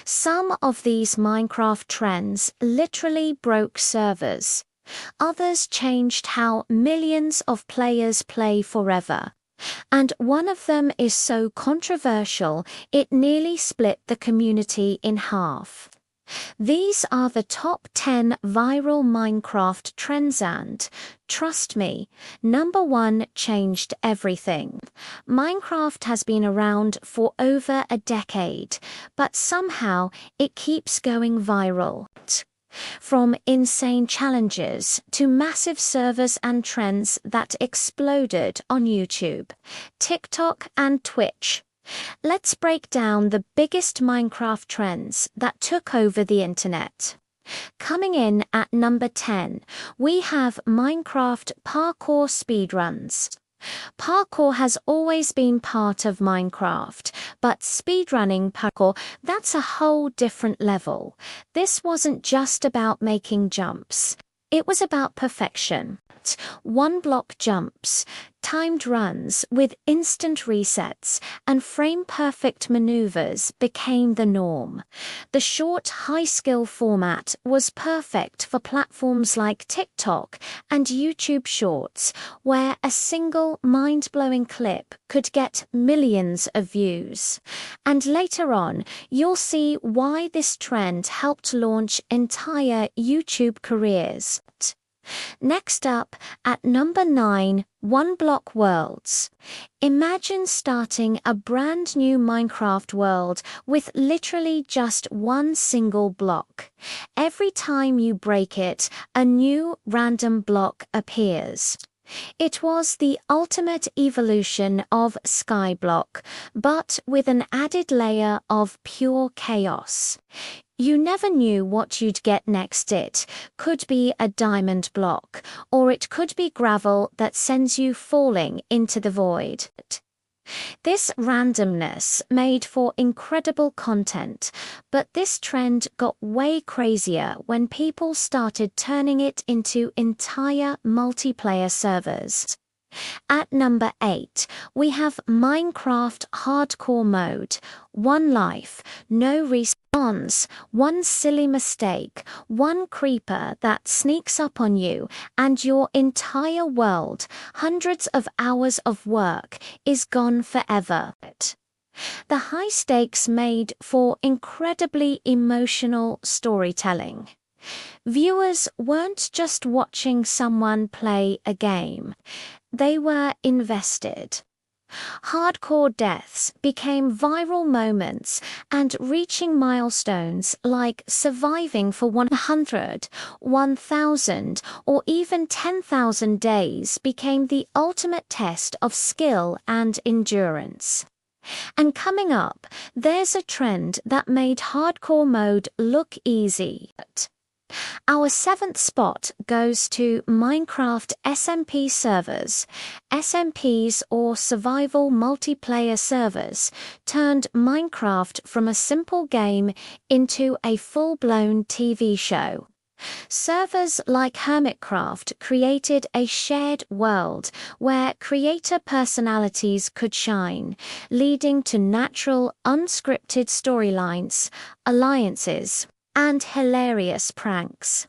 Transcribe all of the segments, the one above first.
Some of these Minecraft trends literally broke servers. Others changed how millions of players play forever. And one of them is so controversial, it nearly split the community in half. These are the top 10 viral Minecraft trends and, trust me, number 1 changed everything. Minecraft has been around for over a decade, but somehow it keeps going viral. From insane challenges to massive servers and trends that exploded on YouTube, TikTok and Twitch. Let's break down the biggest Minecraft trends that took over the internet. Coming in at number 10, we have Minecraft parkour speedruns. Parkour has always been part of Minecraft, but speedrunning parkour, that's a whole different level. This wasn't just about making jumps. It was about perfection. One-block jumps, timed runs with instant resets, and frame-perfect maneuvers became the norm. The short, high-skill format was perfect for platforms like TikTok and YouTube Shorts, where a single mind-blowing clip could get millions of views. And later on, you'll see why this trend helped launch entire YouTube careers. Next up, at number 9, one-block worlds. Imagine starting a brand new Minecraft world with literally just one single block. Every time you break it, a new random block appears. It was the ultimate evolution of Skyblock, but with an added layer of pure chaos. You never knew what you'd get next. It could be a diamond block, or it could be gravel that sends you falling into the void. This randomness made for incredible content, but this trend got way crazier when people started turning it into entire multiplayer servers. At number 8, we have Minecraft Hardcore Mode. One life, no respawns, one silly mistake, one creeper that sneaks up on you, and your entire world, hundreds of hours of work, is gone forever. The high stakes made for incredibly emotional storytelling. Viewers weren't just watching someone play a game. They were invested. Hardcore deaths became viral moments, and reaching milestones like surviving for 100, 1,000, or even 10,000 days became the ultimate test of skill and endurance. And coming up, there's a trend that made hardcore mode look easy. Our 7th spot goes to Minecraft SMP servers. SMPs, or survival multiplayer servers, turned Minecraft from a simple game into a full-blown TV show. Servers like Hermitcraft created a shared world where creator personalities could shine, leading to natural, unscripted storylines, alliances, and hilarious pranks.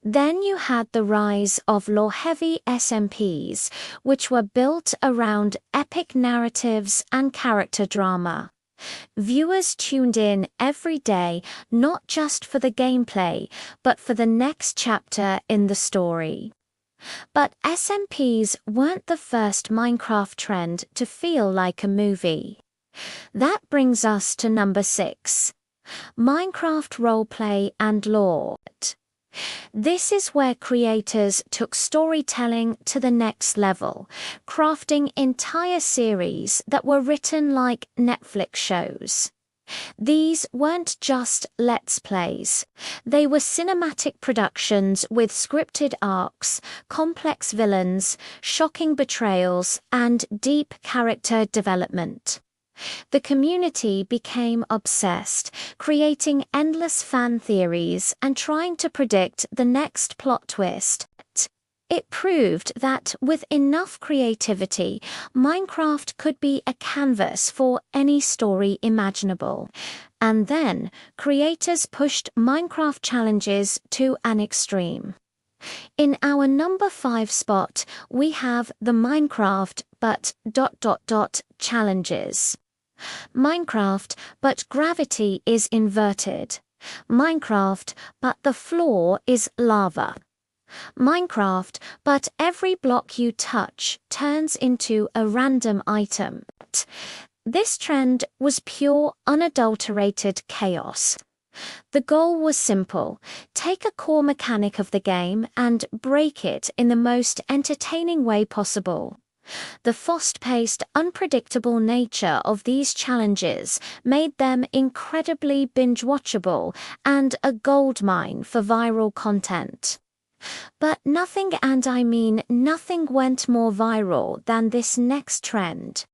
Then you had the rise of lore-heavy SMPs, which were built around epic narratives and character drama. Viewers tuned in every day, not just for the gameplay, but for the next chapter in the story. But SMPs weren't the first Minecraft trend to feel like a movie. That brings us to number 6. Minecraft roleplay and lore. This is where creators took storytelling to the next level, crafting entire series that were written like Netflix shows. These weren't just Let's Plays. They were cinematic productions with scripted arcs, complex villains, shocking betrayals, and deep character development. The community became obsessed, creating endless fan theories and trying to predict the next plot twist. It proved that with enough creativity, Minecraft could be a canvas for any story imaginable. And then, creators pushed Minecraft challenges to an extreme. In our number 5 spot, we have the Minecraft but ... challenges. Minecraft, but gravity is inverted. Minecraft, but the floor is lava. Minecraft, but every block you touch turns into a random item. This trend was pure, unadulterated chaos. The goal was simple: take a core mechanic of the game and break it in the most entertaining way possible. The fast-paced, unpredictable nature of these challenges made them incredibly binge-watchable and a goldmine for viral content. But nothing, and I mean nothing, went more viral than this next trend.